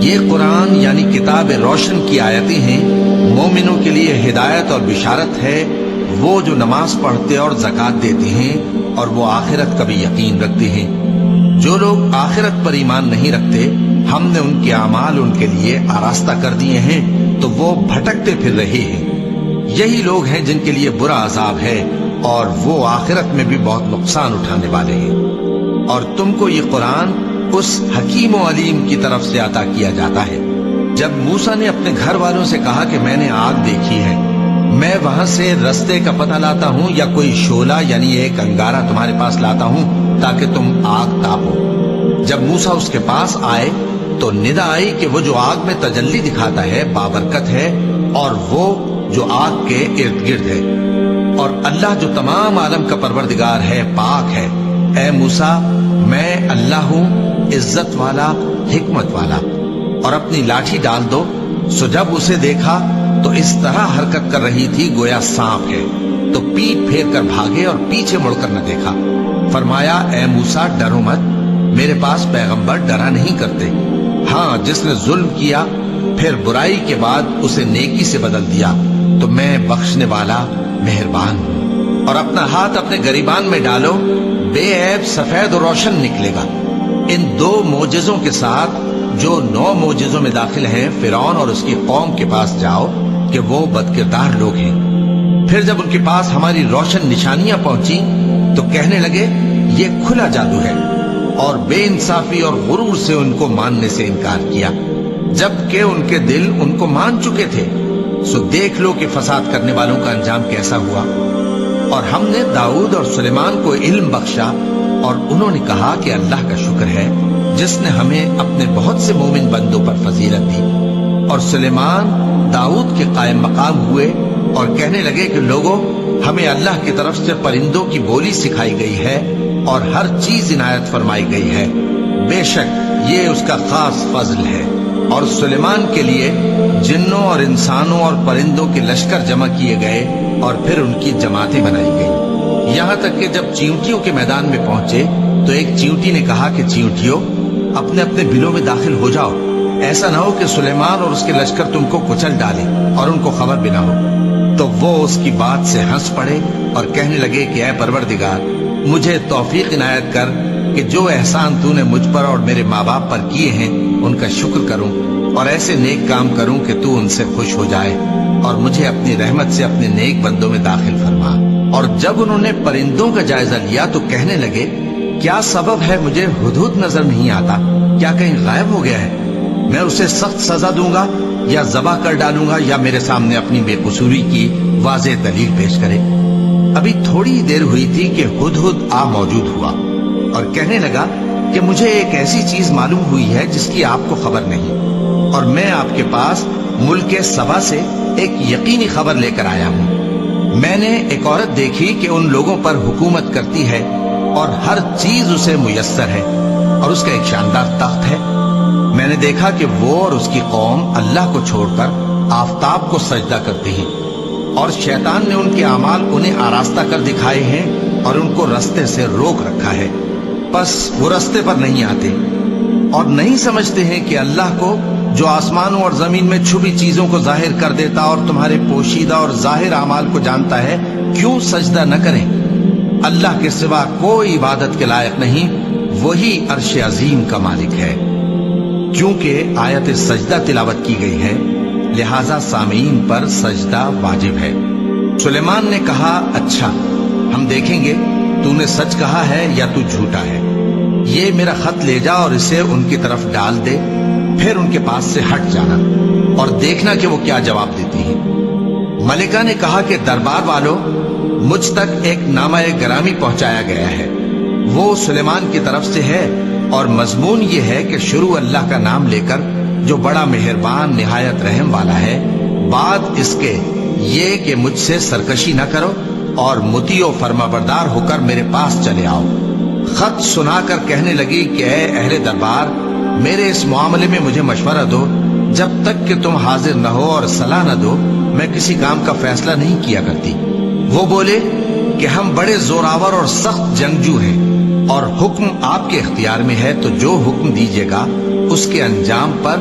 یہ قرآن یعنی کتاب روشن کی آیتیں ہیں، مومنوں کے لیے ہدایت اور بشارت ہے، وہ جو نماز پڑھتے اور زکوٰۃ دیتے ہیں اور وہ آخرت کا بھی یقین رکھتے ہیں۔ جو لوگ آخرت پر ایمان نہیں رکھتے، ہم نے ان کے اعمال ان کے لیے آراستہ کر دیے ہیں تو وہ بھٹکتے پھر رہے ہیں۔ یہی لوگ ہیں جن کے لیے برا عذاب ہے اور وہ آخرت میں بھی بہت نقصان اٹھانے والے ہیں۔ اور تم کو یہ قرآن اس حکیم و علیم کی طرف سے عطا کیا جاتا ہے۔ جب موسیٰ نے اپنے گھر والوں سے کہا کہ میں نے آگ دیکھی ہے، میں وہاں سے رستے کا پتہ لاتا ہوں یا کوئی شعلہ یعنی ایک انگارہ تمہارے پاس لاتا ہوں تاکہ تم آگ تاپو۔ جب موسیٰ اس کے پاس آئے تو ندا آئی کہ وہ جو آگ میں تجلی دکھاتا ہے بابرکت ہے، اور وہ جو آگ کے ارد گرد ہے، اور اللہ جو تمام عالم کا پروردگار ہے پاک ہے۔ اے موسیٰ، میں اللہ ہوں، عزت والا، حکمت والا، اور اپنی لاٹھی ڈال دو۔ سو جب اسے دیکھا تو اس طرح حرکت کر رہی تھی گویا سانپ ہے، تو پیٹ پھیر کر بھاگے اور پیچھے مڑ کر نہ دیکھا۔ فرمایا، اے موسیٰ، ڈرو مت، میرے پاس پیغمبر ڈرا نہیں کرتے۔ ہاں، جس نے ظلم کیا پھر برائی کے بعد اسے نیکی سے بدل دیا تو میں بخشنے والا مہربان ہوں۔ اور اپنا ہاتھ اپنے گریبان میں ڈالو، بے عیب سفید و روشن نکلے گا۔ ان 2 معجزوں کے ساتھ جو 9 معجزوں میں داخل ہیں فرعون اور اس کی قوم کے پاس جاؤ کہ وہ بدکردار لوگ ہیں۔ پھر جب ان کے پاس ہماری روشن نشانیاں پہنچی تو کہنے لگے یہ کھلا جادو ہے، اور بے انصافی اور غرور سے ان کو ماننے سے انکار کیا، جبکہ ان کے دل ان کو مان چکے تھے۔ سو دیکھ لو کہ فساد کرنے والوں کا انجام کیسا ہوا۔ اور ہم نے داؤد اور سلیمان کو علم بخشا، اور انہوں نے کہا کہ اللہ کا شکر ہے جس نے ہمیں اپنے بہت سے مومن بندوں پر فضیلت دی۔ اور سلیمان داؤد کے قائم مقام ہوئے اور کہنے لگے کہ لوگوں، ہمیں اللہ کی طرف سے پرندوں کی بولی سکھائی گئی ہے اور ہر چیز عنایت فرمائی گئی ہے، بے شک یہ اس کا خاص فضل ہے۔ اور سلیمان کے لیے جنوں اور انسانوں اور پرندوں کے لشکر جمع کیے گئے اور پھر ان کی جماعتیں بنائی گئیں، یہاں تک کہ جب چیونٹیوں کے میدان میں پہنچے تو ایک چیونٹی نے کہا کہ چیونٹیوں، اپنے اپنے بلوں میں داخل ہو جاؤ، ایسا نہ ہو کہ سلیمان اور اس کے لشکر تم کو کچل ڈالے اور ان کو خبر بھی نہ ہو۔ تو وہ اس کی بات سے ہنس پڑے اور کہنے لگے کہ اے پروردگار، مجھے توفیق عنایت کر کہ جو احسان تو نے مجھ پر اور میرے ماں باپ پر کیے ہیں ان کا شکر کروں اور ایسے نیک کام کروں کہ تو ان سے خوش ہو جائے، اور مجھے اپنی رحمت سے اپنے نیک بندوں میں داخل فرما۔ اور جب انہوں نے پرندوں کا جائزہ لیا تو کہنے لگے کیا سبب ہے مجھے ہدہد نظر نہیں آتا؟ کیا کہیں غائب ہو گیا ہے؟ میں اسے سخت سزا دوں گا یا ذبح کر ڈالوں گا یا میرے سامنے اپنی بے قصوری کی واضح دلیل پیش کرے۔ ابھی تھوڑی دیر ہوئی تھی کہ ہدہد آ موجود ہوا اور کہنے لگا کہ مجھے ایک ایسی چیز معلوم ہوئی ہے جس کی آپ کو خبر نہیں، اور میں آپ کے پاس ملک سبا سے ایک یقینی خبر لے کر آیا ہوں۔ میں نے ایک عورت دیکھی کہ ان لوگوں پر حکومت کرتی ہے اور ہر چیز اسے میسر ہے، اور اس کا ایک شاندار تخت ہے۔ میں نے دیکھا کہ وہ اور اس کی قوم اللہ کو چھوڑ کر آفتاب کو سجدہ کرتے ہیں، اور شیطان نے ان کے اعمال انہیں آراستہ کر دکھائے ہیں اور ان کو رستے سے روک رکھا ہے، پس وہ رستے پر نہیں آتے اور نہیں سمجھتے ہیں کہ اللہ کو جو آسمانوں اور زمین میں چھپی چیزوں کو ظاہر کر دیتا اور تمہارے پوشیدہ اور ظاہر اعمال کو جانتا ہے، کیوں سجدہ نہ کریں؟ اللہ کے سوا کوئی عبادت کے لائق نہیں، وہی عرش عظیم کا مالک ہے۔ کیونکہ آیت سجدہ تلاوت کی گئی ہے لہذا سامعین پر سجدہ واجب ہے۔ سلیمان نے کہا اچھا، ہم دیکھیں گے تو نے سچ کہا ہے یا تو جھوٹا ہے۔ یہ میرا خط لے جا اور اسے ان کی طرف ڈال دے، پھر ان کے پاس سے ہٹ جانا اور دیکھنا کہ وہ کیا جواب دیتی ہیں۔ ملکہ نے کہا کہ دربار والوں، مجھ تک ایک نامہ گرامی پہنچایا گیا ہے، وہ سلیمان کی طرف سے ہے، اور مضمون یہ ہے کہ شروع اللہ کا نام لے کر جو بڑا مہربان نہایت رحم والا ہے، بعد اس کے یہ کہ مجھ سے سرکشی نہ کرو اور مطیع و فرما بردار ہو کر میرے پاس چلے آؤ۔ خط سنا کر کہنے لگی کہ اے اہل دربار، میرے اس معاملے میں مجھے مشورہ دو، جب تک کہ تم حاضر نہ ہو اور صلاح نہ دو میں کسی کام کا فیصلہ نہیں کیا کرتی۔ وہ بولے کہ ہم بڑے زوراور اور سخت جنگجو ہیں، اور حکم آپ کے اختیار میں ہے، تو جو حکم دیجیے گا اس کے انجام پر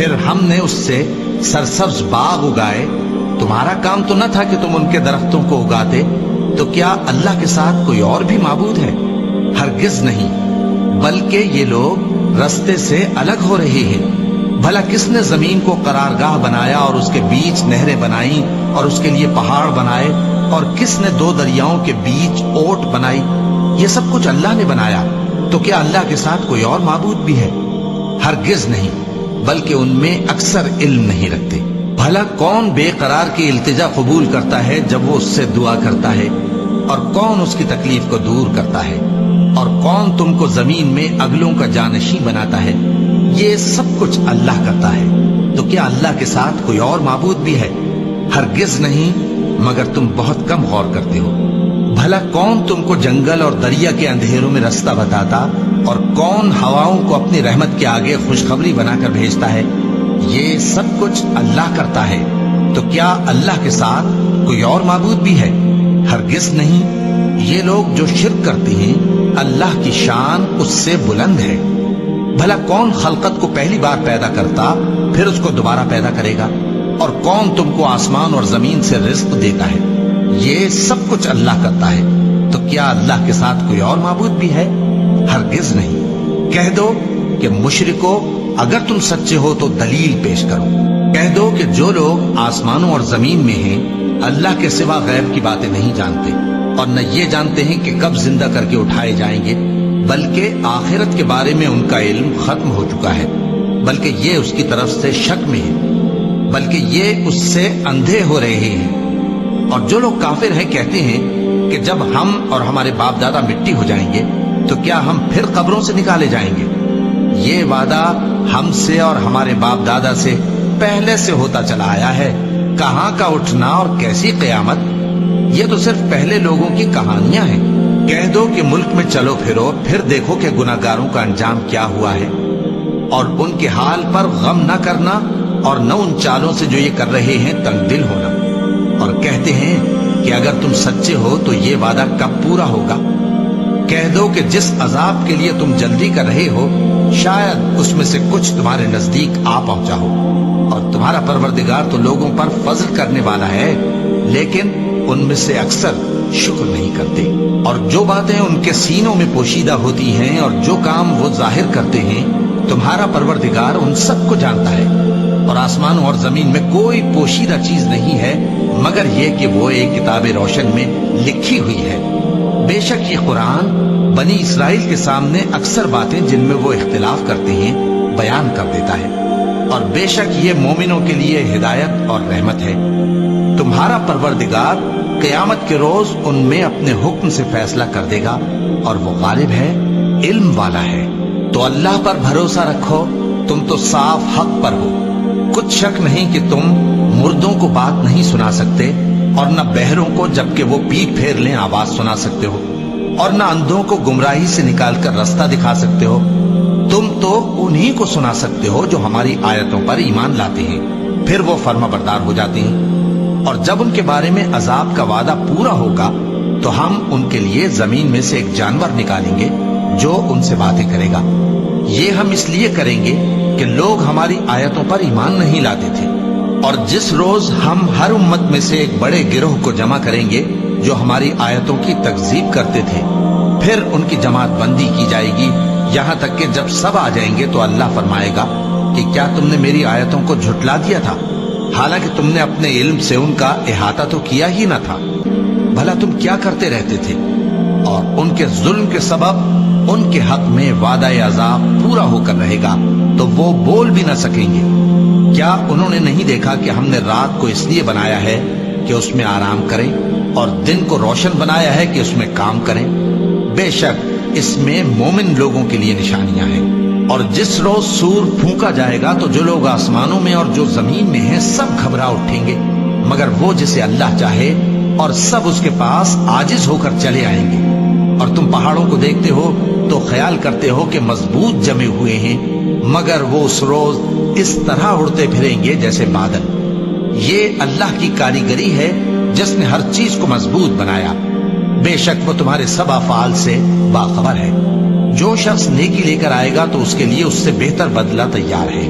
پھر ہم نے اس سے سرسبز باغ اگائے. تمہارا کام تو نہ تھا کہ تم ان کے درختوں کو اگاتے. تو کیا اللہ کے ساتھ کوئی اور بھی معبود ہے؟ ہرگز نہیں، بلکہ یہ لوگ رستے سے الگ ہو رہے ہیں. بھلا کس نے زمین کو قرارگاہ بنایا اور اس کے بیچ نہریں بنائیں اور اس کے لیے پہاڑ بنائے، اور کس نے دو دریاؤں کے بیچ اوٹ بنائی؟ یہ سب کچھ اللہ نے بنایا. تو کیا اللہ کے ساتھ کوئی اور معبود بھی ہے؟ ہرگز نہیں، بلکہ ان میں اکثر علم نہیں رکھتے. بھلا کون بے قرار کی التجا قبول کرتا ہے جب وہ اس سے دعا کرتا ہے، اور کون اس کی تکلیف کو دور کرتا ہے، اور کون تم کو زمین میں اگلوں کا جانشین بناتا ہے؟ یہ سب کچھ اللہ کرتا ہے. تو کیا اللہ کے ساتھ کوئی اور معبود بھی ہے؟ ہرگز نہیں، مگر تم بہت کم غور کرتے ہو. بھلا کون تم کو جنگل اور دریا کے اندھیروں میں رستہ بتاتا، اور کون ہواؤں کو اپنی رحمت کے آگے خوشخبری بنا کر بھیجتا ہے؟ یہ سب کچھ اللہ کرتا ہے. تو کیا اللہ کے ساتھ کوئی اور معبود بھی ہے؟ ہرگز نہیں. یہ لوگ جو شرک کرتے ہیں اللہ کی شان اس سے بلند ہے. بھلا کون خلقت کو پہلی بار پیدا کرتا پھر اس کو دوبارہ پیدا کرے گا؟ اور کون تم کو آسمان اور زمین سے رزق دیتا ہے؟ یہ سب کچھ اللہ کرتا ہے. تو کیا اللہ کے ساتھ کوئی اور معبود بھی ہے؟ ہرگز نہیں. کہہ دو کہ مشرکو، اگر تم سچے ہو تو دلیل پیش کرو. کہہ دو کہ جو لوگ آسمانوں اور زمین میں ہیں اللہ کے سوا غیب کی باتیں نہیں جانتے، اور نہ یہ جانتے ہیں کہ کب زندہ کر کے اٹھائے جائیں گے، بلکہ آخرت کے بارے میں ان کا علم ختم ہو چکا ہے، بلکہ یہ اس کی طرف سے شک میں ہے، بلکہ یہ اس سے اندھے ہو رہے ہیں. اور جو لوگ کافر ہیں کہتے ہیں کہ جب ہم اور ہمارے باپ دادا مٹی ہو جائیں گے تو کیا ہم پھر قبروں سے نکالے جائیں گے؟ یہ وعدہ ہم سے اور ہمارے باپ دادا سے پہلے سے ہوتا چلا آیا ہے. کہاں کا اٹھنا اور کیسی قیامت؟ یہ تو صرف پہلے لوگوں کی کہانیاں ہیں. کہہ دو کہ ملک میں چلو پھرو، پھر دیکھو کہ گناہگاروں کا انجام کیا ہوا ہے، اور ان کے حال پر غم نہ کرنا، اور نہ ان چالوں سے جو یہ کر رہے ہیں تنگ دل ہونا. اور کہتے ہیں کہ اگر تم سچے ہو تو یہ وعدہ کب پورا ہوگا؟ کہہ دو کہ جس عذاب کے لیے تم جلدی کر رہے ہو شاید اس میں سے کچھ تمہارے نزدیک آ پہنچا ہو، اور تمہارا پروردگار تو لوگوں پر فضل کرنے والا ہے، لیکن ان میں سے اکثر شکر نہیں کرتے. اور جو باتیں ان کے سینوں میں پوشیدہ ہوتی ہیں اور جو کام وہ ظاہر کرتے ہیں تمہارا پروردگار ان سب کو جانتا ہے. اور آسمانوں اور زمین میں کوئی پوشیدہ چیز نہیں ہے مگر یہ کہ وہ ایک کتاب روشن میں لکھی ہوئی ہے. بے شک یہ قرآن بنی اسرائیل کے سامنے اکثر باتیں جن میں وہ اختلاف کرتے ہیں بیان کر دیتا ہے، اور بے شک یہ مومنوں کے لیے ہدایت اور رحمت ہے. تمہارا پروردگار قیامت کے روز ان میں اپنے حکم سے فیصلہ کر دے گا، اور وہ غالب ہے، علم والا ہے. تو اللہ پر بھروسہ رکھو، تم تو صاف حق پر ہو. کچھ شک نہیں کہ تم مردوں کو بات نہیں سنا سکتے، اور نہ بہروں کو جبکہ وہ پیٹ پھیر لیں آواز سنا سکتے ہو، اور نہ اندھوں کو گمراہی سے نکال کر رستہ دکھا سکتے ہو. تم تو انہی کو سنا سکتے ہو جو ہماری آیتوں پر ایمان لاتے ہیں، پھر وہ فرما بردار ہو جاتے ہیں. اور جب ان کے بارے میں عذاب کا وعدہ پورا ہوگا تو ہم ان کے لیے زمین میں سے ایک جانور نکالیں گے جو ان سے باتیں کرے گا. یہ ہم اس لیے کریں گے کہ لوگ ہماری آیتوں پر ایمان نہیں لاتے تھے. اور جس روز ہم ہر امت میں سے ایک بڑے گروہ کو جمع کریں گے جو ہماری آیتوں کی تکذیب کرتے تھے، پھر ان کی جماعت بندی کی جائے گی یہاں تک کہ جب سب آ جائیں گے تو اللہ فرمائے گا کہ کیا تم نے میری آیتوں کو جھٹلا دیا تھا، حالانکہ تم نے اپنے علم سے ان کا احاطہ تو کیا ہی نہ تھا. بھلا تم کیا کرتے رہتے تھے؟ اور ان کے ظلم کے سبب ان کے حق میں وعدہ عذاب پورا ہو کر رہے گا تو وہ بول بھی نہ سکیں گے. کیا انہوں نے نہیں دیکھا کہ ہم نے رات کو اس لیے بنایا ہے کہ اس میں آرام کریں، اور دن کو روشن بنایا ہے کہ اس میں کام کریں؟ بے شک اس میں مومن لوگوں کے لیے نشانیاں ہیں. اور جس روز سور پھونکا جائے گا تو جو لوگ آسمانوں میں اور جو زمین میں ہیں سب گھبرا اٹھیں گے مگر وہ جسے اللہ چاہے، اور سب اس کے پاس عاجز ہو کر چلے آئیں گے. اور تم پہاڑوں کو دیکھتے ہو تو خیال کرتے ہو کہ مضبوط جمے ہوئے ہیں، مگر وہ اس روز اس طرح اڑتے پھریں گے جیسے بادل. یہ اللہ کی کاریگری ہے جس نے ہر چیز کو مضبوط بنایا. بے شک وہ تمہارے سب افعال سے باخبر ہے. جو شخص نیکی لے کر آئے گا تو اس کے لیے اس سے بہتر بدلہ تیار ہے،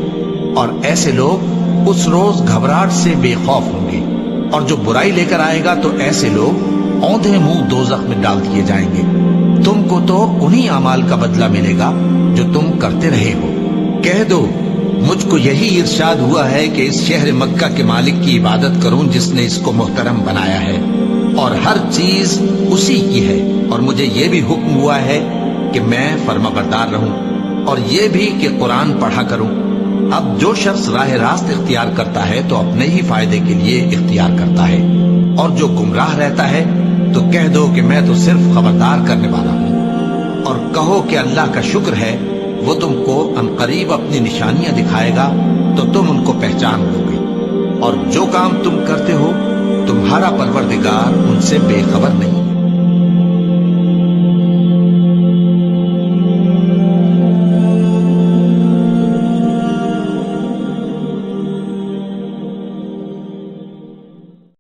اور ایسے لوگ اس روز گھبراہٹ سے بے خوف ہوں گے، اور جو برائی لے کر آئے گا تو ایسے لوگ اوندھے منہ دوزخ میں ڈال دیے جائیں گے۔ تم کو تو انہی اعمال کا بدلہ ملے گا جو تم کرتے رہے ہو۔ کہہ دو مجھ کو یہی ارشاد ہوا ہے کہ اس شہر مکہ کے مالک کی عبادت کروں جس نے اس کو محترم بنایا ہے، اور ہر چیز اسی کی ہے، اور مجھے یہ بھی حکم ہوا ہے کہ میں فرما بردار رہوں، اور یہ بھی کہ قرآن پڑھا کروں۔ اب جو شخص راہ راست اختیار کرتا ہے تو اپنے ہی فائدے کے لیے اختیار کرتا ہے، اور جو گمراہ رہتا ہے تو کہہ دو کہ میں تو صرف خبردار کرنے والا ہوں، اور کہو کہ اللہ کا شکر ہے وہ تم کو عنقریب اپنی نشانیاں دکھائے گا تو تم ان کو پہچان لو گے، اور جو کام تم کرتے ہو تمہارا پروردگار ان سے بے خبر نہیں۔